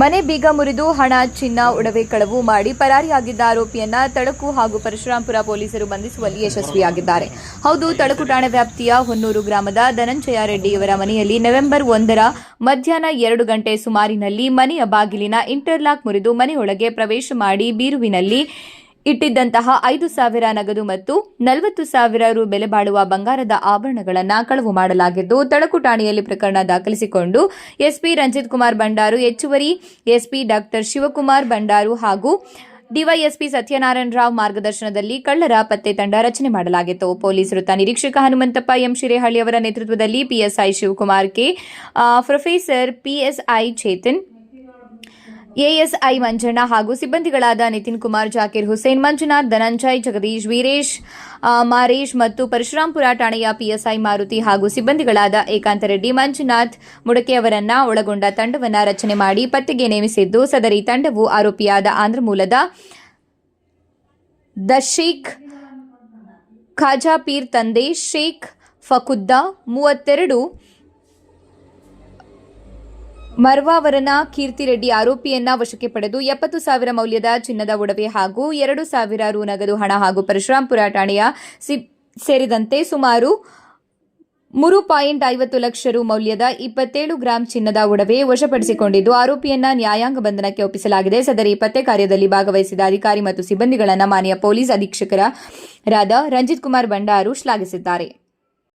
ಮನೆ ಬೀಗ ಮುರಿದು ಹಣ ಚಿನ್ನ ಒಡವೆ ಕಳವು ಮಾಡಿ ಪರಾರಿಯಾಗಿದ್ದ ಆರೋಪಿಯನ್ನ ತಳಕು ಹಾಗೂ ಪರಶುರಾಂಪುರ ಪೊಲೀಸರು ಬಂಧಿಸುವಲ್ಲಿ ಯಶಸ್ವಿಯಾಗಿದ್ದಾರೆ. ಹೌದು, ತಳಕು ಠಾಣೆ ವ್ಯಾಪ್ತಿಯ ಹೊನ್ನೂರು ಗ್ರಾಮದ ಧನಂಜಯ ರೆಡ್ಡಿಯವರ ಮನೆಯಲ್ಲಿ ನವೆಂಬರ್ 1ರ ಮಧ್ಯಾಹ್ನ 2 ಗಂಟೆ ಸುಮಾರಿನಲ್ಲಿ ಮನೆಯ ಬಾಗಿಲಿನ ಇಂಟರ್ಲಾಕ್ ಮುರಿದು ಮನೆಯೊಳಗೆ ಪ್ರವೇಶ ಮಾಡಿ ಬೀರುವಿನಲ್ಲಿ ಇಟ್ಟಿದ್ದಂತಹ 5,000 ನಗದು ಮತ್ತು 40,000 ರು ಬೆಲೆ ಬಾಳುವ ಬಂಗಾರದ ಆಭರಣಗಳನ್ನು ಕಳವು ಮಾಡಲಾಗಿದ್ದು, ತಳಕು ಠಾಣೆಯಲ್ಲಿ ಪ್ರಕರಣ ದಾಖಲಿಸಿಕೊಂಡು ಎಸ್ಪಿ ರಂಜಿತ್ ಕುಮಾರ್ ಬಂಡಾರು, ಹೆಚ್ಚುವರಿ ಎಸ್ಪಿ ಡಾಕ್ಟರ್ ಶಿವಕುಮಾರ್ ಬಂಡಾರು ಹಾಗೂ ಡಿವೈಎಸ್ಪಿ ಸತ್ಯನಾರಾಯಣ ರಾವ್ ಮಾರ್ಗದರ್ಶನದಲ್ಲಿ ಕಳ್ಳರ ಪತ್ತೆ ತಂಡ ರಚನೆ ಮಾಡಲಾಗಿತ್ತು. ಪೊಲೀಸ್ ವೃತ್ತ ನಿರೀಕ್ಷಕ ಹನುಮಂತಪ್ಪ ಎಂ ಶಿರೇಹಳ್ಳಿ ಅವರ ನೇತೃತ್ವದಲ್ಲಿ PSI Shivakumar K, professor PSI Chetan, ASI Manjanna ಹಾಗೂ ಸಿಬ್ಬಂದಿಗಳಾದ ನಿತಿನ್ ಕುಮಾರ್, ಜಾಕೀರ್ ಹುಸೇನ್, ಮಂಜುನಾಥ್, ಧನಂಜಯ್, ಜಗದೀಶ್, ವೀರೇಶ್, ಮಾರೇಶ್ ಮತ್ತು ಪರಶುರಾಂಪುರ ಠಾಣೆಯ ಪಿಎಸ್ಐ ಮಾರುತಿ ಹಾಗೂ ಸಿಬ್ಬಂದಿಗಳಾದ ಏಕಾಂತ ರೆಡ್ಡಿ, ಮಂಜುನಾಥ್ ಮುಡಕೆಯವರನ್ನ ಒಳಗೊಂಡ ತಂಡವನ್ನು ರಚನೆ ಮಾಡಿ ಪತ್ತೆಗೆ ನೇಮಿಸಿದ್ದು, ಸದರಿ ತಂಡವು ಆರೋಪಿಯಾದ ಆಂಧ್ರ ಮೂಲದ ದಶೇಖ್ ಖಾಜಾಪೀರ್ ತಂದೆ ಶೇಖ್ ಫಕುದ್ದಾ 32 ಮರ್ವಾವರನ ಕೀರ್ತಿರೆಡ್ಡಿ ಆರೋಪಿಯನ್ನ ವಶಕ್ಕೆ ಪಡೆದು 70,000 ಮೌಲ್ಯದ ಚಿನ್ನದ ಒಡವೆ ಹಾಗೂ 2,000 ರು ನಗದು ಹಣ ಹಾಗೂ ಪರಶುರಾಂಪುರ ಠಾಣೆಯ ಸೇರಿದಂತೆ ಸುಮಾರು 3.50 ಲಕ್ಷ ರು ಮೌಲ್ಯದ 27 ಗ್ರಾಂ ಚಿನ್ನದ ಒಡವೆ ವಶಪಡಿಸಿಕೊಂಡಿದ್ದು, ಆರೋಪಿಯನ್ನ ನ್ಯಾಯಾಂಗ ಬಂಧನಕ್ಕೆ ಒಪ್ಪಿಸಲಾಗಿದೆ. ಸದರಿ ಪತ್ತೆ ಕಾರ್ಯದಲ್ಲಿ ಭಾಗವಹಿಸಿದ ಅಧಿಕಾರಿ ಮತ್ತು ಸಿಬ್ಬಂದಿಗಳನ್ನು ಮಾನ್ಯ ಪೊಲೀಸ್ ಅಧೀಕ್ಷಕರಾದ ರಂಜಿತ್ ಕುಮಾರ್ ಬಂಡಾರು ಶ್ಲಾಘಿಸಿದ್ದಾರೆ.